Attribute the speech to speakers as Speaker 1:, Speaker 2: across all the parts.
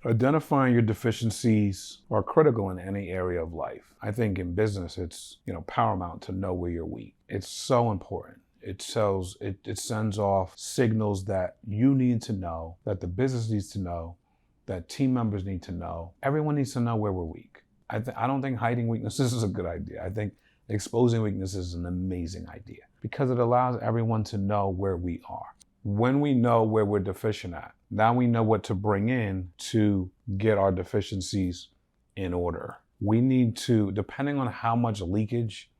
Speaker 1: Identifying your deficiencies are critical in any area of life. I think in business, it's paramount to know where you're weak. It's so important. It sends off signals that you need to know, that the business needs to know, that team members need to know. Everyone needs to know where we're weak. I don't think hiding weaknesses is a good idea. I think exposing weaknesses is an amazing idea because it allows everyone to know where we are. When we know where we're deficient at, now we know what to bring in to get our deficiencies in order. We need to, depending on how much leakage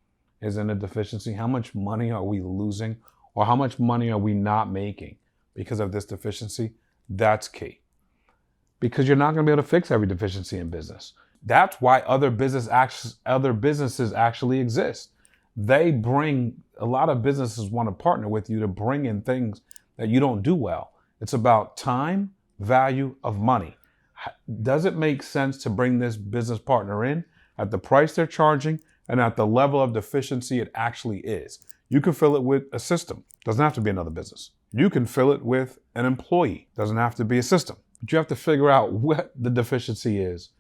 Speaker 1: is in a deficiency, how much money are we losing, or how much money are we not making because of this deficiency, that's key. Because you're not going to be able to fix every deficiency in business. That's why other businesses actually exist. A lot of businesses want to partner with you to bring in things that you don't do well. It's about time, value of money. Does it make sense to bring this business partner in at the price they're charging and at the level of deficiency it actually is? You can fill it with a system. Doesn't have to be another business. You can fill it with an employee. Doesn't have to be a system. But you have to figure out what the deficiency is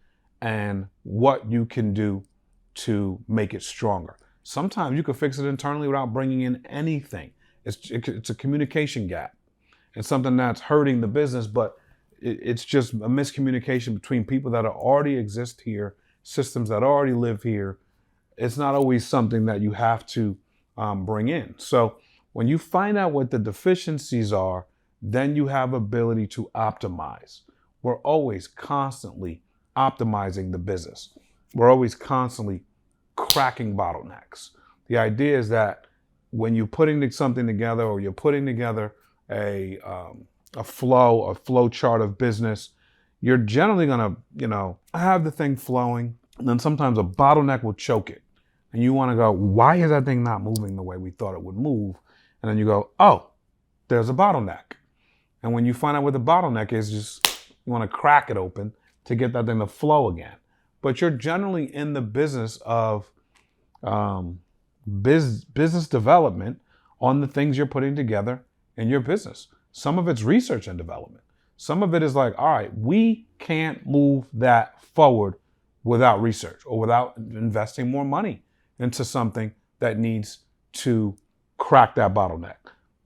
Speaker 1: and what you can do to make it stronger. Sometimes you can fix it internally without bringing in anything. It's a communication gap. It's something that's hurting the business, but it's just a miscommunication between people that already exist here, systems that already live here. It's not always something that you have to bring in. So when you find out what the deficiencies are, then you have ability to optimize. We're always constantly optimizing the business. We're always constantly cracking bottlenecks. The idea is that when you're putting something together, or you're putting together a flow chart of business, you're generally gonna, have the thing flowing, and then sometimes a bottleneck will choke it. And you wanna go, why is that thing not moving the way we thought it would move? And then you go, oh, there's a bottleneck. And when you find out what the bottleneck is, you wanna crack it open to get that thing to flow again. But you're generally in the business of business development on the things you're putting together in your business. Some of it's research and development. Some of it is like, all right, we can't move that forward without research or without investing more money into something that needs to crack that bottleneck.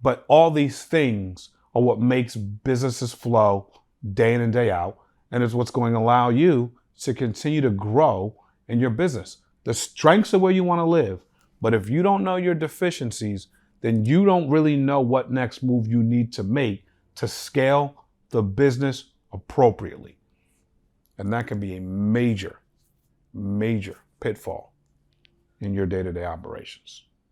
Speaker 1: But all these things are what makes businesses flow day in and day out, and it's what's going to allow you to continue to grow in your business. The strengths are where you want to live, but if you don't know your deficiencies, then you don't really know what next move you need to make to scale the business appropriately. And that can be a major, major pitfall in your day-to-day operations.